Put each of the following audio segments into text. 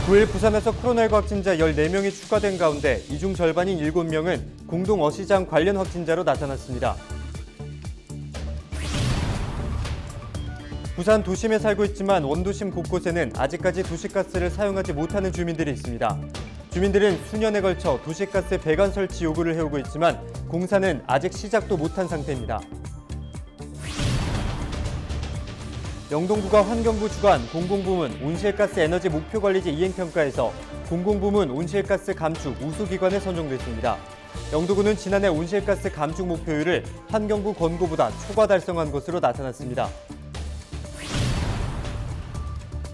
9일 부산에서 코로나19 확진자 14명이 추가된 가운데 이 중 절반인 7명은 공동 어시장 관련 확진자로 나타났습니다. 부산 도심에 살고 있지만 원도심 곳곳에는 아직까지 도시가스를 사용하지 못하는 주민들이 있습니다. 주민들은 수년에 걸쳐 도시가스 배관 설치 요구를 해오고 있지만 공사는 아직 시작도 못한 상태입니다. 영동구가 환경부 주관 공공부문 온실가스 에너지 목표관리제 이행평가에서 공공부문 온실가스 감축 우수기관에 선정됐습니다. 영도구는 지난해 온실가스 감축 목표율을 환경부 권고보다 초과 달성한 것으로 나타났습니다.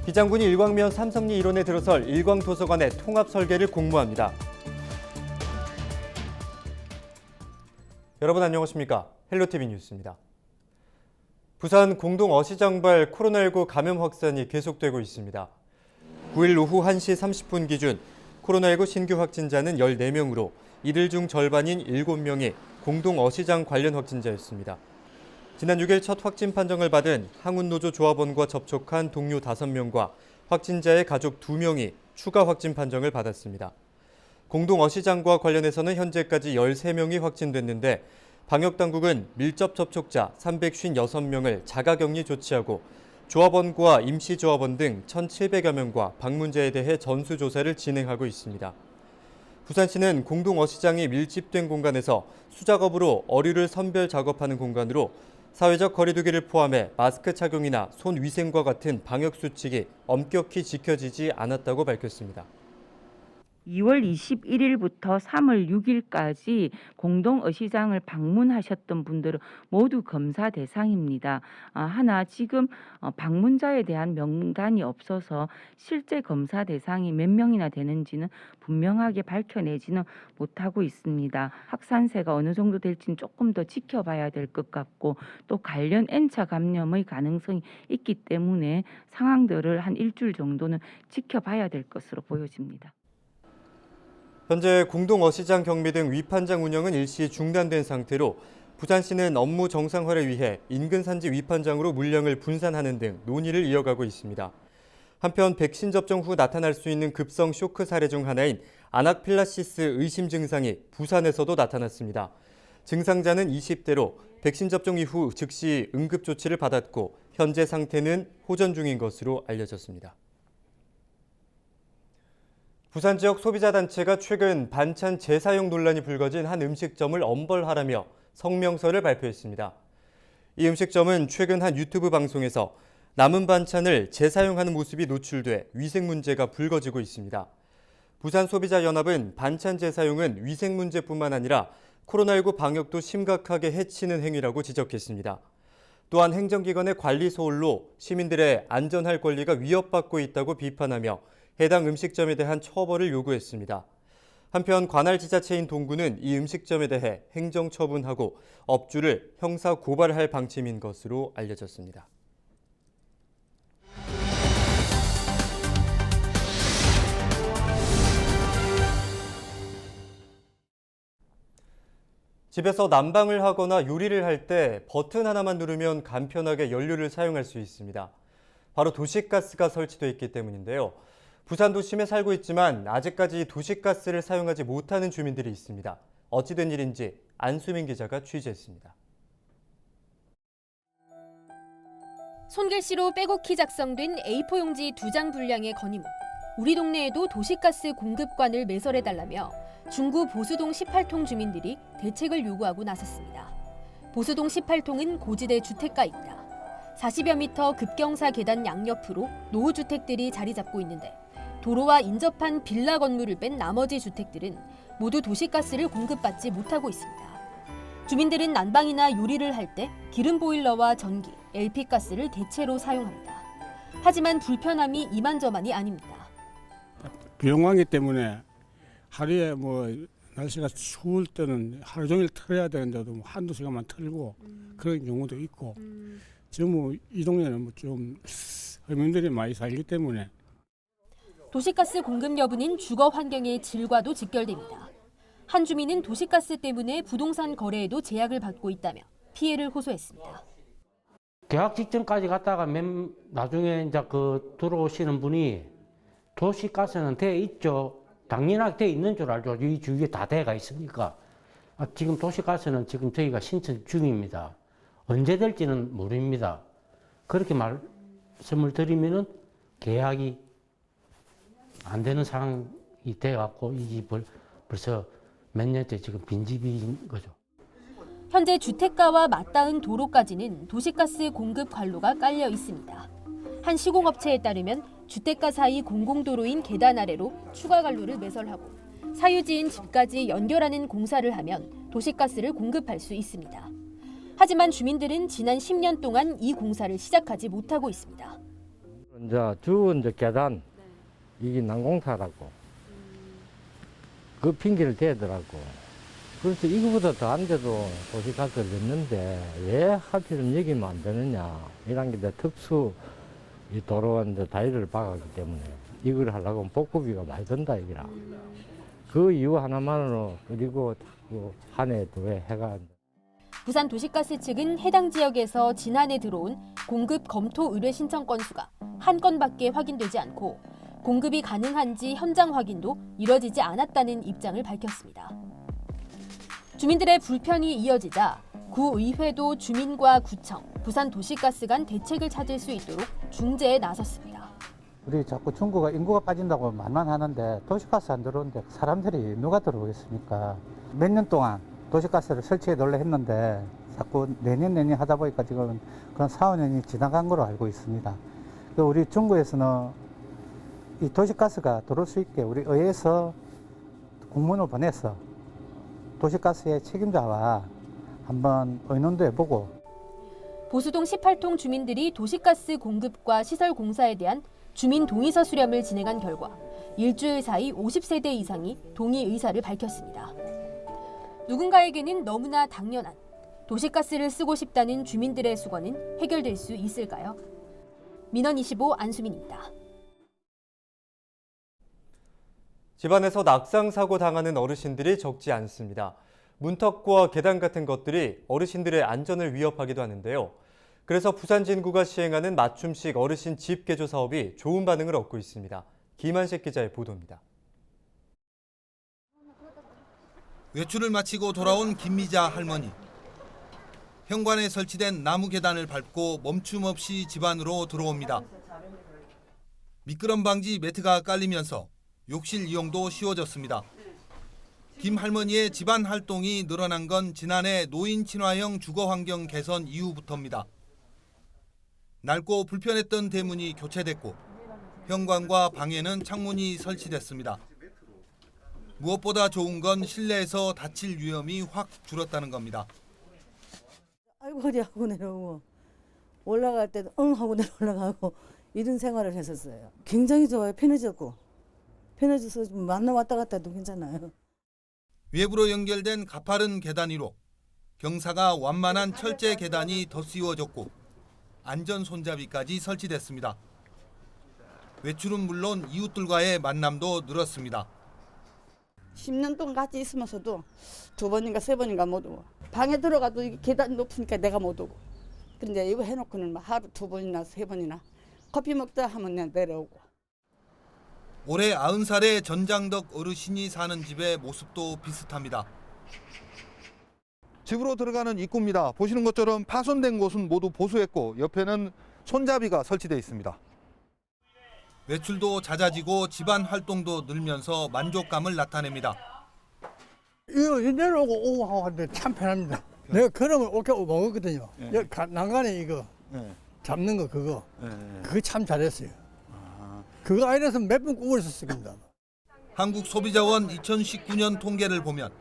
비장군이 일광면 삼성리 일원에 들어설 일광도서관의 통합 설계를 공모합니다. 여러분 안녕하십니까? 헬로티비 뉴스입니다. 부산 공동 어시장발 코로나19 감염 확산이 계속되고 있습니다. 9일 오후 1시 30분 기준 코로나19 신규 확진자는 14명으로 이들 중 절반인 7명이 공동 어시장 관련 확진자였습니다. 지난 6일 첫 확진 판정을 받은 항운노조 조합원과 접촉한 동료 5명과 확진자의 가족 2명이 추가 확진 판정을 받았습니다. 공동 어시장과 관련해서는 현재까지 13명이 확진됐는데 방역당국은 밀접 접촉자 356명을 자가격리 조치하고 조합원과 임시조합원 등 1,700여 명과 방문자에 대해 전수조사를 진행하고 있습니다. 부산시는 공동 어시장이 밀집된 공간에서 수작업으로 어류를 선별 작업하는 공간으로 사회적 거리두기를 포함해 마스크 착용이나 손 위생과 같은 방역 수칙이 엄격히 지켜지지 않았다고 밝혔습니다. 2월 21일부터 3월 6일까지 공동 어시장을 방문하셨던 분들은 모두 검사 대상입니다. 하나 지금 방문자에 대한 명단이 없어서 실제 검사 대상이 몇 명이나 되는지는 분명하게 밝혀내지는 못하고 있습니다. 확산세가 어느 정도 될지는 조금 더 지켜봐야 될 것 같고 또 관련 N차 감염의 가능성이 있기 때문에 상황들을 한 일주일 정도는 지켜봐야 될 것으로 보여집니다. 현재 공동 어시장 경비 등 위판장 운영은 일시 중단된 상태로 부산시는 업무 정상화를 위해 인근 산지 위판장으로 물량을 분산하는 등 논의를 이어가고 있습니다. 한편 백신 접종 후 나타날 수 있는 급성 쇼크 사례 중 하나인 아나필라시스 의심 증상이 부산에서도 나타났습니다. 증상자는 20대로 백신 접종 이후 즉시 응급 조치를 받았고 현재 상태는 호전 중인 것으로 알려졌습니다. 부산 지역 소비자 단체가 최근 반찬 재사용 논란이 불거진 한 음식점을 엄벌하라며 성명서를 발표했습니다. 이 음식점은 최근 한 유튜브 방송에서 남은 반찬을 재사용하는 모습이 노출돼 위생 문제가 불거지고 있습니다. 부산 소비자연합은 반찬 재사용은 위생 문제뿐만 아니라 코로나19 방역도 심각하게 해치는 행위라고 지적했습니다. 또한 행정기관의 관리 소홀로 시민들의 안전할 권리가 위협받고 있다고 비판하며 해당 음식점에 대한 처벌을 요구했습니다. 한편 관할 지자체인 동구는 이 음식점에 대해 행정처분하고 업주를 형사 고발할 방침인 것으로 알려졌습니다. 집에서 난방을 하거나 요리를 할 때 버튼 하나만 누르면 간편하게 연료를 사용할 수 있습니다. 바로 도시가스가 설치되어 있기 때문인데요. 부산 도심에 살고 있지만 아직까지 도시가스를 사용하지 못하는 주민들이 있습니다. 어찌된 일인지 안수민 기자가 취재했습니다. 손글씨로 빼곡히 작성된 A4 용지 2장 분량의 건의문. 우리 동네에도 도시가스 공급관을 매설해달라며 중구 보수동 18통 주민들이 대책을 요구하고 나섰습니다. 보수동 18통은 고지대 주택가 있다. 40여 미터 급경사 계단 양옆으로 노후주택들이 자리 잡고 있는데 도로와 인접한 빌라 건물을 뺀 나머지 주택들은 모두 도시가스를 공급받지 못하고 있습니다. 주민들은 난방이나 요리를 할 때 기름 보일러와 전기, LP가스를 대체로 사용합니다. 하지만 불편함이 이만저만이 아닙니다. 비용왕기 때문에 하루에 날씨가 추울 때는 하루 종일 틀어야 되는데도 한두 시간만 틀고 그런 경우도 있고 지금 이 동네는 좀 서민들이 많이 살기 때문에 도시가스 공급 여부는 주거 환경의 질과도 직결됩니다. 한 주민은 도시가스 때문에 부동산 거래에도 제약을 받고 있다며 피해를 호소했습니다. 계약 직전까지 갔다가 나중에 이제 들어오시는 분이 도시가스는 돼 있죠. 당연하게 돼 있는 줄 알죠. 이 주위에 다 돼가 있으니까. 지금 도시가스는 지금 저희가 신청 중입니다. 언제 될지는 모릅니다. 그렇게 말씀을 드리면은 계약이 안 되는 상황이 돼갖고 이 집을 벌써 몇 년째 지금 빈집인 거죠. 현재 주택가와 맞닿은 도로까지는 도시가스 공급 관로가 깔려 있습니다. 한 시공업체에 따르면 주택가 사이 공공도로인 계단 아래로 추가 관로를 매설하고 사유지인 집까지 연결하는 공사를 하면 도시가스를 공급할 수 있습니다. 하지만 주민들은 지난 10년 동안 이 공사를 시작하지 못하고 있습니다. 이제 계단 이게 난공사라고 그 핑계를 대더라고. 그래서 이거보다 더 안 돼도 도시가스를 넣는데 왜 하필은 여기면 안 되느냐 이런 게 내 특수 이 도로가 이제 다리를 박았기 때문에 이걸 하려고 하면 복구비가 많이 든다 이기라. 그 이유 하나만으로 그리고 한 해 두 해 해가. 부산 도시가스 측은 해당 지역에서 지난해 들어온 공급 검토 의뢰 신청 건수가 한 건밖에 확인되지 않고 공급이 가능한지 현장 확인도 이뤄지지 않았다는 입장을 밝혔습니다. 주민들의 불편이 이어지자 구의회도 주민과 구청, 부산 도시가스 간 대책을 찾을 수 있도록 중재에 나섰습니다. 우리 자꾸 중구가 인구가 빠진다고 말만 하는데 도시가스 안 들어오는데 사람들이 누가 들어오겠습니까? 몇 년 동안 도시가스를 설치해 놓으려 했는데 자꾸 내년 하다 보니까 지금 그런 4, 5년이 지나간 걸로 알고 있습니다. 우리 중구에서는 이 도시가스가 들어올 수 있게 우리 의회에서 공문을 보내서 도시가스의 책임자와 한번 의논도 해보고. 보수동 18통 주민들이 도시가스 공급과 시설 공사에 대한 주민 동의서 수렴을 진행한 결과 일주일 사이 50세대 이상이 동의 의사를 밝혔습니다. 누군가에게는 너무나 당연한 도시가스를 쓰고 싶다는 주민들의 수건은 해결될 수 있을까요? 민원25 안수민입니다. 집안에서 낙상사고 당하는 어르신들이 적지 않습니다. 문턱과 계단 같은 것들이 어르신들의 안전을 위협하기도 하는데요. 그래서 부산진구가 시행하는 맞춤식 어르신 집 개조 사업이 좋은 반응을 얻고 있습니다. 김한식 기자의 보도입니다. 외출을 마치고 돌아온 김미자 할머니. 현관에 설치된 나무 계단을 밟고 멈춤 없이 집 안으로 들어옵니다. 미끄럼 방지 매트가 깔리면서 욕실 이용도 쉬워졌습니다. 김 할머니의 집안 활동이 늘어난 건 지난해 노인 친화형 주거 환경 개선 이후부터입니다. 낡고 불편했던 대문이 교체됐고 현관과 방에는 창문이 설치됐습니다. 무엇보다 좋은 건 실내에서 다칠 위험이 확 줄었다는 겁니다. 아이고 허리 하고 내려오고 올라갈 때도 응 하고 내려올라가고 이런 생활을 했었어요. 굉장히 좋아요. 편해졌고 편해져서 만나 왔다 갔다 해도 괜찮아요. 외부로 연결된 가파른 계단 위로 경사가 완만한 철제 계단이 덧씌워졌고 안전 손잡이까지 설치됐습니다. 외출은 물론 이웃들과의 만남도 늘었습니다. 10년 동안 같이 있으면서도 2번인가 3번인가 못 오고 방에 들어가도 이게 계단이 높으니까 내가 못 오고 그런데 이거 해놓고는 하루 2번이나 3번이나 커피 먹자 하면 그냥 내려오고. 올해 90살의 전장덕 어르신이 사는 집의 모습도 비슷합니다. 집으로 들어가는 입구입니다. 보시는 것처럼 파손된 곳은 모두 보수했고 옆에는 손잡이가 설치되어 있습니다. 외출도 잦아지고 집안 활동도 늘면서 만족감을 나타냅니다. 이거 내려오고 오고 하고 하는데 참 편합니다. 내가 그러면 오게 먹었거든요. 네. 난간에 이거 네. 잡는 거 그거. 네. 그거 참 잘했어요. 그거 아니라서 몇 번 꿈을 썼을 겁니다. 한국소비자원 2019년 통계를 보면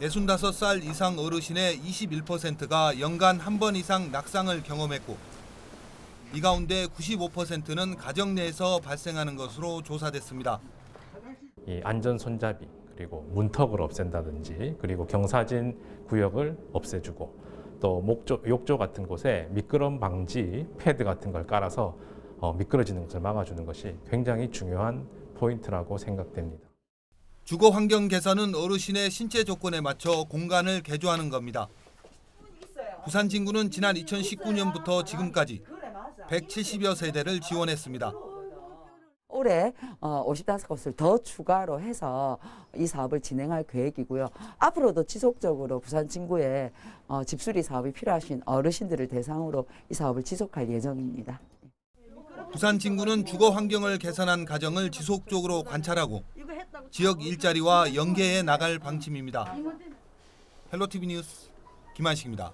65살 이상 어르신의 21%가 연간 한 번 이상 낙상을 경험했고 이 가운데 95%는 가정 내에서 발생하는 것으로 조사됐습니다. 이 안전 손잡이 그리고 문턱을 없앤다든지 그리고 경사진 구역을 없애주고 또 욕조 같은 곳에 미끄럼 방지 패드 같은 걸 깔아서 미끄러지는 것을 막아주는 것이 굉장히 중요한 포인트라고 생각됩니다. 주거 환경 개선은 어르신의 신체 조건에 맞춰 공간을 개조하는 겁니다. 부산진구는 지난 2019년부터 지금까지 170여 세대를 지원했습니다. 올해 55곳을 더 추가로 해서 이 사업을 진행할 계획이고요. 앞으로도 지속적으로 부산 진구에 집수리 사업이 필요하신 어르신들을 대상으로 이 사업을 지속할 예정입니다. 부산 진구는 주거 환경을 개선한 가정을 지속적으로 관찰하고 지역 일자리와 연계해 나갈 방침입니다. 헬로티비 뉴스 김한식입니다.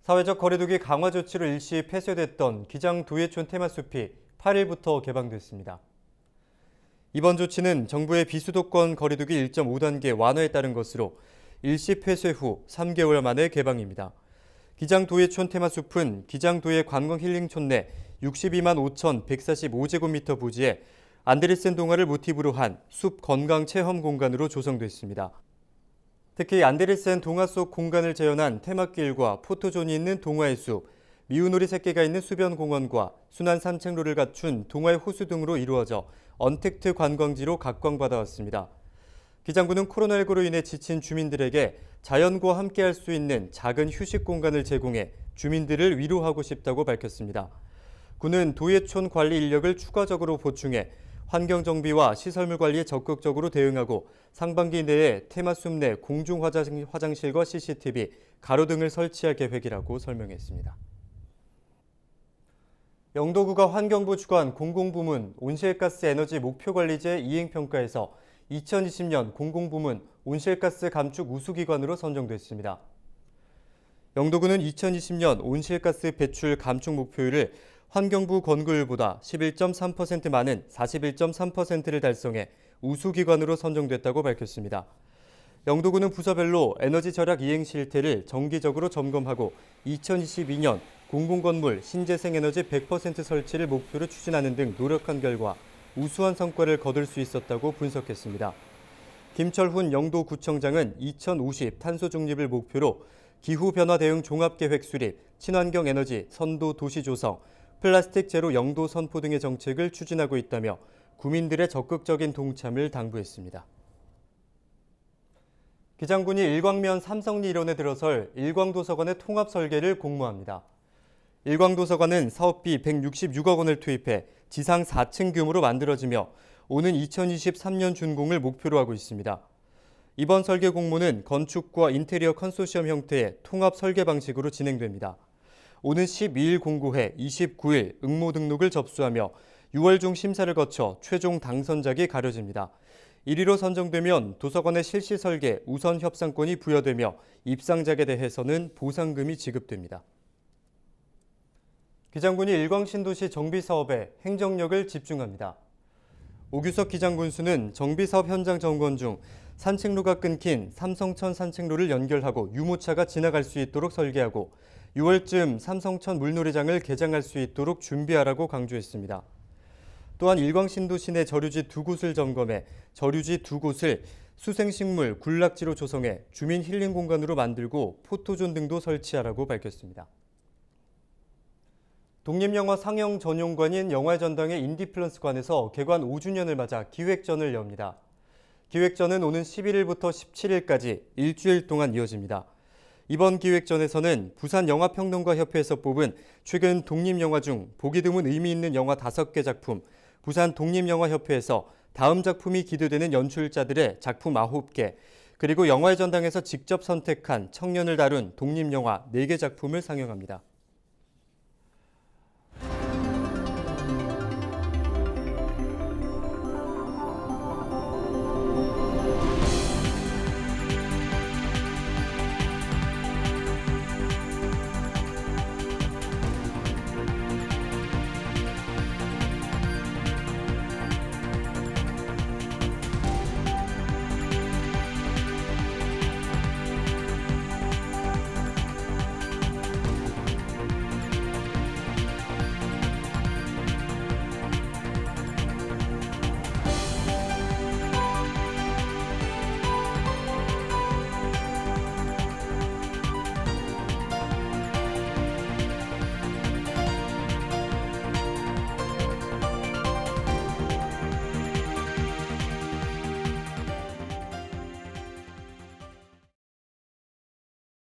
사회적 거리두기 강화 조치로 일시 폐쇄됐던 기장 도예촌 테마숲이 8일부터 개방됐습니다. 이번 조치는 정부의 비수도권 거리두기 1.5단계 완화에 따른 것으로 일시 폐쇄 후 3개월 만에 개방입니다. 기장 도예촌 테마숲은 기장 도예 관광 힐링촌 내 62만 5,145제곱미터 부지에 안데르센 동화를 모티브로 한 숲 건강 체험 공간으로 조성됐습니다. 특히 안데르센 동화 속 공간을 재현한 테마길과 포토존이 있는 동화의 숲, 미우놀이 새끼가 있는 수변공원과 순환 산책로를 갖춘 동화의 호수 등으로 이루어져 언택트 관광지로 각광받아왔습니다. 기장구는 코로나19로 인해 지친 주민들에게 자연과 함께할 수 있는 작은 휴식 공간을 제공해 주민들을 위로하고 싶다고 밝혔습니다. 구는 도예촌 관리 인력을 추가적으로 보충해 환경 정비와 시설물 관리에 적극적으로 대응하고 상반기 내에 테마숲 내 공중 화장실과 CCTV, 가로등을 설치할 계획이라고 설명했습니다. 영도구가 환경부 주관 공공부문 온실가스 에너지 목표관리제 이행평가에서 2020년 공공부문 온실가스 감축 우수기관으로 선정됐습니다. 영도구는 2020년 온실가스 배출 감축 목표율을 환경부 권고율보다 11.3% 많은 41.3%를 달성해 우수기관으로 선정됐다고 밝혔습니다. 영도구는 부서별로 에너지 절약 이행 실태를 정기적으로 점검하고 2022년 공공건물 신재생에너지 100% 설치를 목표로 추진하는 등 노력한 결과 우수한 성과를 거둘 수 있었다고 분석했습니다. 김철훈 영도구청장은 2050 탄소 중립을 목표로 기후변화 대응 종합계획 수립, 친환경 에너지, 선도 도시 조성, 플라스틱 제로 영도 선포 등의 정책을 추진하고 있다며 구민들의 적극적인 동참을 당부했습니다. 기장군이 일광면 삼성리 일원에 들어설 일광도서관의 통합 설계를 공모합니다. 일광도서관은 사업비 166억 원을 투입해 지상 4층 규모로 만들어지며 오는 2023년 준공을 목표로 하고 있습니다. 이번 설계 공모는 건축과 인테리어 컨소시엄 형태의 통합 설계 방식으로 진행됩니다. 오는 12일 공고해 29일 응모 등록을 접수하며 6월 중 심사를 거쳐 최종 당선작이 가려집니다. 1위로 선정되면 도서관의 실시 설계 우선 협상권이 부여되며 입상작에 대해서는 보상금이 지급됩니다. 기장군이 일광신도시 정비사업에 행정력을 집중합니다. 오규석 기장군수는 정비사업 현장 점검 중 산책로가 끊긴 삼성천 산책로를 연결하고 유모차가 지나갈 수 있도록 설계하고 6월쯤 삼성천 물놀이장을 개장할 수 있도록 준비하라고 강조했습니다. 또한 일광신도시 내 저류지 2곳을 점검해 저류지 2곳을 수생식물 군락지로 조성해 주민 힐링 공간으로 만들고 포토존 등도 설치하라고 밝혔습니다. 독립영화 상영 전용관인 영화의 전당의 인디플러스관에서 개관 5주년을 맞아 기획전을 엽니다. 기획전은 오는 11일부터 17일까지 일주일 동안 이어집니다. 이번 기획전에서는 부산영화평론가협회에서 뽑은 최근 독립영화 중 보기 드문 의미 있는 영화 5개 작품, 부산 독립영화협회에서 다음 작품이 기대되는 연출자들의 작품 9개, 그리고 영화의 전당에서 직접 선택한 청년을 다룬 독립영화 4개 작품을 상영합니다.